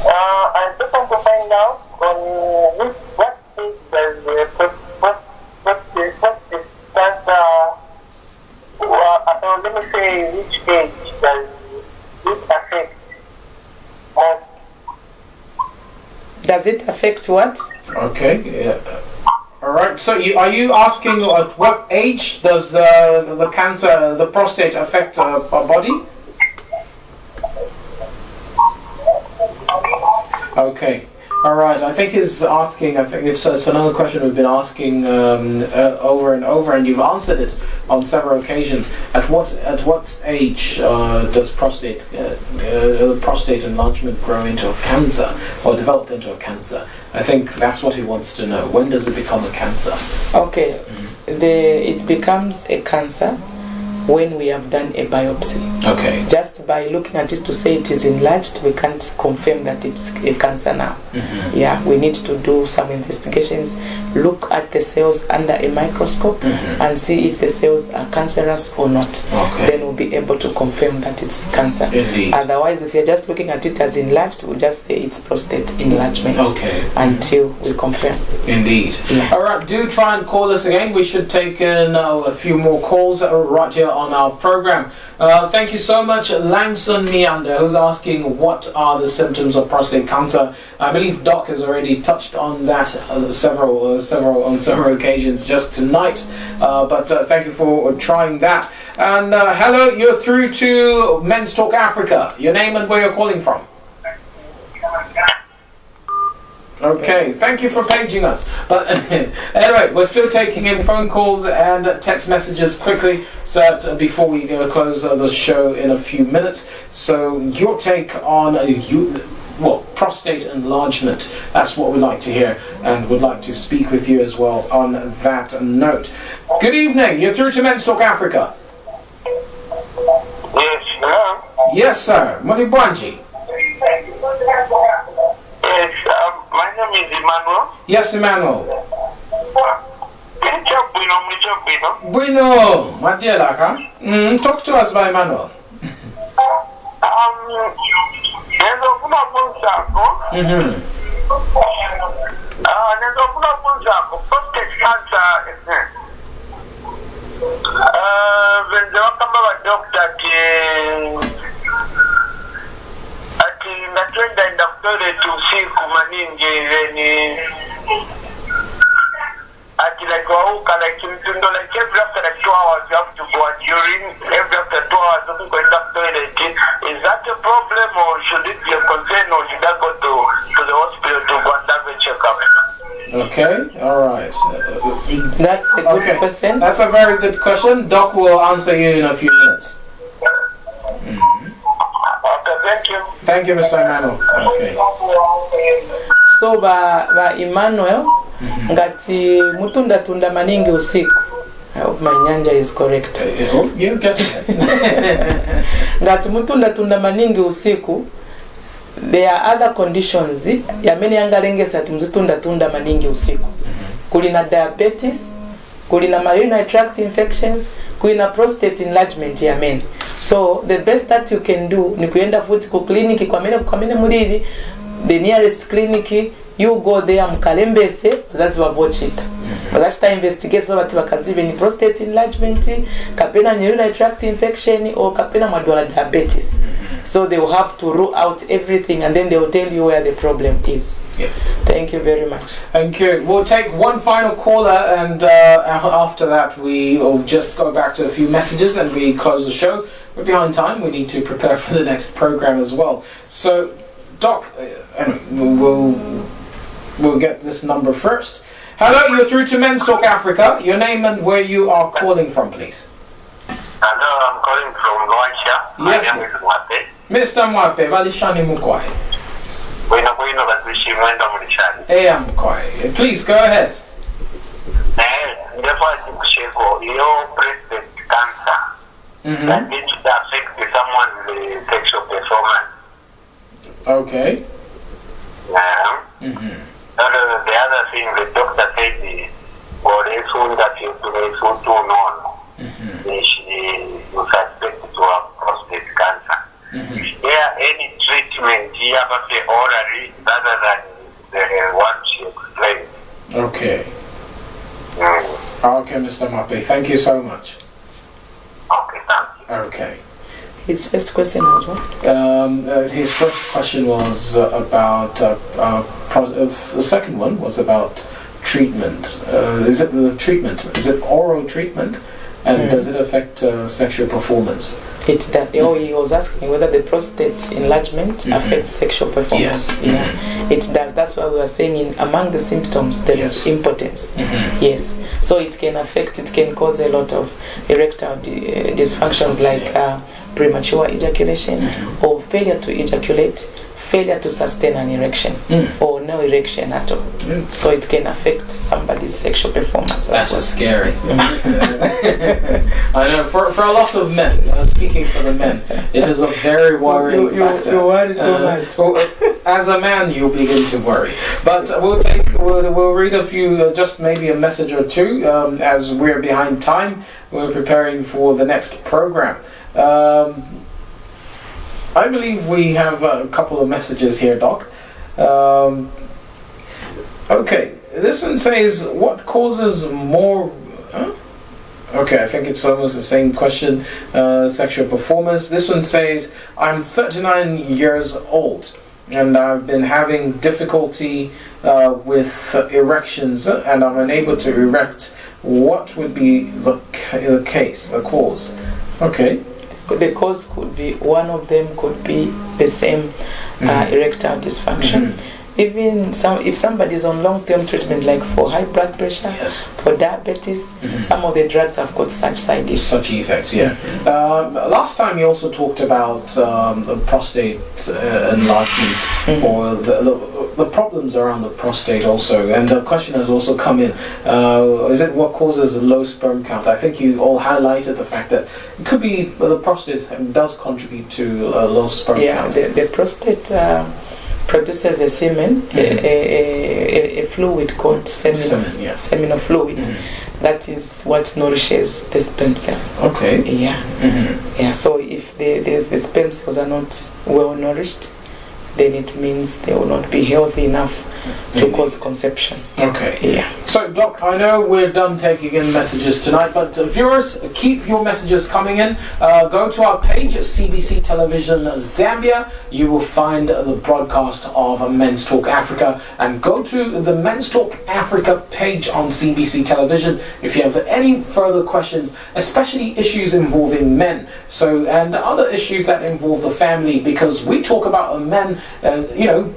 I just want to find out on what stage does the cancer, let me say which age does it affect most? Does it affect what? Okay. Yeah. All right. So, are you asking at what age does the cancer, the prostate, affect our body? Okay. All right. I think he's asking. I think it's another question we've been asking over and over, and you've answered it on several occasions. At what age does prostate enlargement grow into a cancer or develop into a cancer? I think that's what he wants to know. When does it become a cancer? Okay, it becomes a cancer when we have done a biopsy. Okay. Just by looking at it to say it is enlarged, we can't confirm that it's a cancer now. Yeah, we need to do some investigations, look at the cells under a microscope and see if the cells are cancerous or not. Okay. Then we'll be able to confirm that it's cancer. Indeed. Otherwise, if you're just looking at it as enlarged, we'll just say it's prostate enlargement. Okay. Until we confirm. Indeed. Yeah. All right, do try and call us again. We should take in a few more calls right here on our program. Thank you so much, Langson Meander, who's asking what are the symptoms of prostate cancer. I believe Doc has already touched on that on several occasions just tonight. But thank you for trying that. And hello, you're through to Men's Talk Africa. Your name and where you're calling from? Okay, thank you for paging us. But anyway, we're still taking in phone calls and text messages quickly, so that before we close the show in a few minutes. So your take on prostate enlargement. That's what we'd like to hear, and would like to speak with you as well on that note. Good evening. You're through to Men's Talk Africa. Yes, hello? Yes, sir. Mulibwanji. Yes, my name is Emmanuel. Yes, Emmanuel. Bueno, Matielaka. Talk to us by Emmanuel. Prostate cancer. Doctor natwenda daktari usiku maningi like mtundo like every after 2 hours you have to go and urine, every after 2 hours you can go to the toilet. Is that a problem, or should it be a concern, or should I go to the hospital to go and have a checkup? Okay, all right. That's a good question. That's a very good question. Doc will answer you in a few minutes. Okay, thank you. Thank you, Mr. Emmanuel. Okay. So ba Emmanuel, ngati mutunda tunda maningi usiku. I hope my nyanja is correct. I hope you get it. Ngati mutunda tunda maningi usiku. There are other conditions yamene yangalengesa ati mzitunda tunda maningi usiku. Kulina diabetes, kulina urinary tract infections, kulina prostate enlargement yamene. So the best that you can do ni kuenda futi ku clinic kwa mene mulili, the nearest clinic, you go there mkalembese bazazi babochita. Bazachita investigate so bati bakazibe ni prostate enlargement, kapena urinary tract infection, or kapena madwala diabetes. So they will have to rule out everything, and then they will tell you where the problem is. Yeah. Thank you very much. Thank you. We'll take one final caller, and after that we will just go back to a few messages and we close the show. We're behind time. We need to prepare for the next program as well. So, Doc, we'll get this number first. Hello, you're through to Men's Talk Africa. Your name and where you are calling from, please. Hello, I'm calling from Rwanda. Yes. My name is Mate. Mr. Mwape, Valishani Mukwai. Bueno, Batushimwenda Mulishani. Hey, Mukwai. Please go ahead. Therefore, I think your prostate cancer that it affects someone's sexual performance. Okay. The other thing the doctor said is, well, it's soon that you too known. You suspect to have prostate cancer. Is there any treatment here orally rather than the one she explained? Okay. Okay, Mr. Mape, thank you so much. Okay, thank you. Okay. His first question was what? His first question was about, the second one was about treatment. Is it the treatment? Is it oral treatment? And does it affect sexual performance? It's that. Oh, he was asking whether the prostate enlargement affects sexual performance. Yes. Yeah, it does. That's why we were saying among the symptoms there is impotence. Yes. So it can affect. It can cause a lot of erectile dysfunctions like premature ejaculation or failure to ejaculate, failure to sustain an erection, or no erection at all. So it can affect somebody's sexual performance. That's just scary. I know, for a lot of men, speaking for the men, it is a very worrying factor. You worry too much. As a man, you begin to worry. But we'll read a few, just maybe a message or two, as we're behind time. We're preparing for the next program. I believe we have a couple of messages here, Doc. Okay, this one says, what causes more... Okay, I think it's almost the same question, sexual performance. This one says, I'm 39 years old and I've been having difficulty with erections and I'm unable to erect. What would be the case, the cause? Okay. The cause could be, one of them could be the same erectile dysfunction. Even if somebody is on long-term treatment, like for high blood pressure, Yes. for diabetes, some of the drugs have got such side effects. Such effects, yeah. Last time you also talked about the prostate enlargement, or the problems around the prostate also, and the question has also come in, is it what causes a low sperm count? I think you all highlighted the fact that it could be the prostate does contribute to a low sperm count. The prostate produces a semen, a fluid called seminal fluid. That is what nourishes the sperm cells. Okay. Yeah. Yeah. So if the sperm cells are not well nourished, then it means they will not be healthy enough to cause conception. Okay. Yeah. So, Doc, I know we're done taking in messages tonight, but viewers, keep your messages coming in. Go to our page at CBC Television Zambia. You will find the broadcast of Men's Talk Africa, and go to the Men's Talk Africa page on CBC Television if you have any further questions, especially issues involving men. So, and other issues that involve the family, because we talk about men,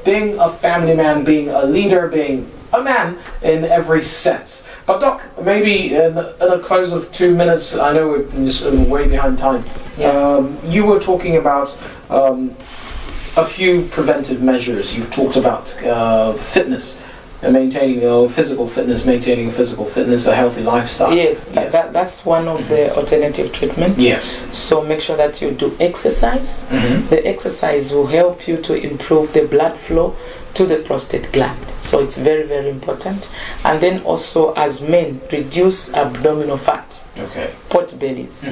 being a family man, being a leader, being a man in every sense. But Doc, maybe in a close of 2 minutes, I know we're just way behind time. You were talking about a few preventive measures. You've talked about fitness and maintaining physical fitness, a healthy lifestyle. Yes, that's one of the alternative treatments. Yes. So make sure that you do exercise. The exercise will help you to improve the blood flow to the prostate gland. So it's very, very important. And then also, as men, reduce abdominal fat. Okay. Pot bellies.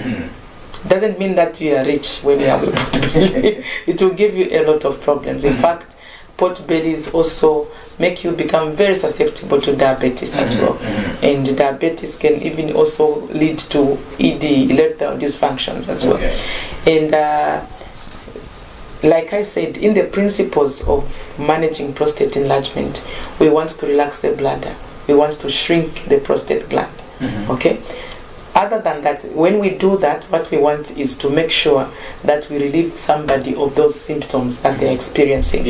Doesn't mean that you are rich when you have a pot belly. It will give you a lot of problems. In fact, pot bellies also make you become very susceptible to diabetes as well. And diabetes can even also lead to ED, erectile dysfunctions as well. And like I said, in the principles of managing prostate enlargement, we want to relax the bladder. We want to shrink the prostate gland. Okay? Other than that, when we do that, what we want is to make sure that we relieve somebody of those symptoms that they're experiencing.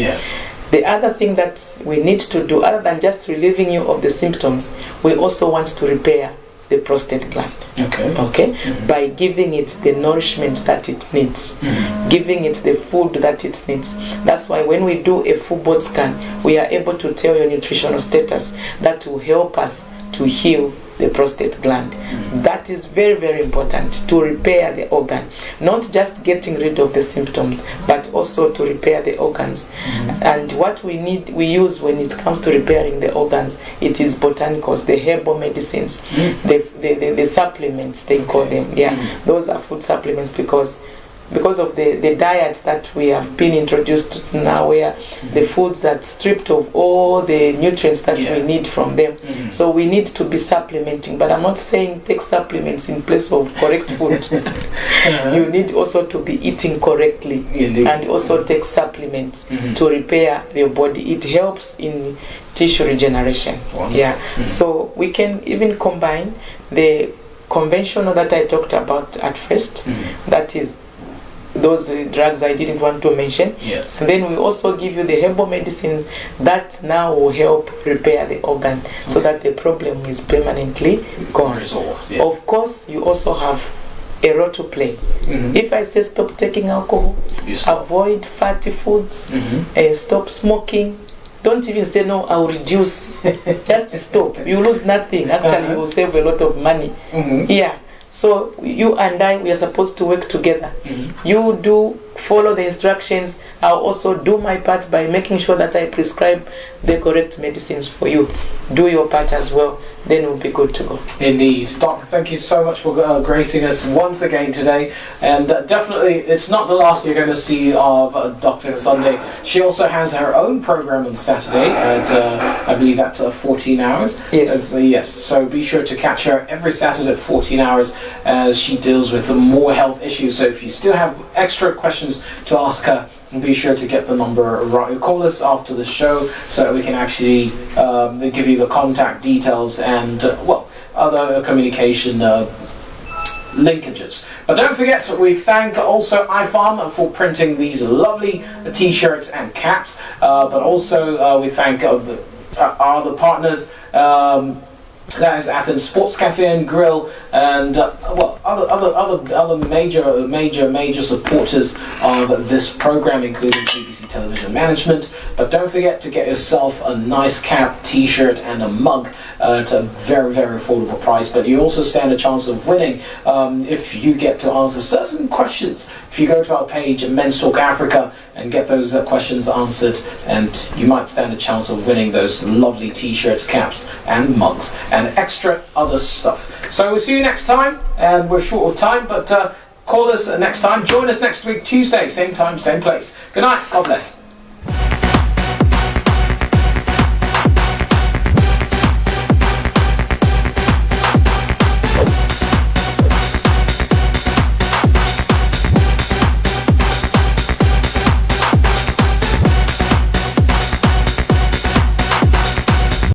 The other thing that we need to do, other than just relieving you of the symptoms, we also want to repair the prostate gland. Okay? By giving it the nourishment that it needs, giving it the food that it needs. That's why when we do a full body scan, we are able to tell your nutritional status that will help us to heal the prostate gland. That is very, very important, to repair the organ. Not just getting rid of the symptoms, but also to repair the organs. And what we use when it comes to repairing the organs, it is botanicals, the herbal medicines, the supplements, they call them. Those are food supplements because of the diet that we have been introduced now, where the foods are stripped of all the nutrients that we need from them. So we need to be supplementing, but I'm not saying take supplements in place of correct food. You need also to be eating correctly and also take supplements to repair your body. It helps in tissue regeneration. So we can even combine the conventional that I talked about at first, that is those drugs I didn't want to mention. And then we also give you the herbal medicines that now will help repair the organ so that the problem is permanently gone. Of course, you also have a role to play. If I say stop taking alcohol, avoid fatty foods, stop smoking, don't even say no, I'll reduce. Just stop. You lose nothing. Actually, you will save a lot of money. So you and I, we are supposed to work together. You do follow the instructions. I'll also do my part by making sure that I prescribe the correct medicines for you. Do your part as well, then we'll be good to go. Indeed. Doctor, thank you so much for gracing us once again today. And definitely, it's not the last you're going to see of Dr. KASONDE. She also has her own program on Saturday at, I believe that's 14 hours. Yes. So be sure to catch her every Saturday at 14 hours as she deals with the more health issues. So if you still have extra questions to ask her, be sure to get the number right. Call us after the show so that we can actually give you the contact details and other communication linkages. But don't forget, we thank also iFarm for printing these lovely t-shirts and caps, but also we thank our other partners, that is Athens Sports Cafe and Grill, and other major supporters of this program, including BBC Television Management. But don't forget to get yourself a nice cap, t-shirt and a mug at a very, very affordable price. But you also stand a chance of winning if you get to answer certain questions. If you go to our page, Men's Talk Africa, and get those questions answered, and you might stand a chance of winning those lovely t-shirts, caps and mugs and extra other stuff. So we'll see you next time, and we're short of time, but call us next time. Join us next week, Tuesday, same time, same place. Good night. God bless.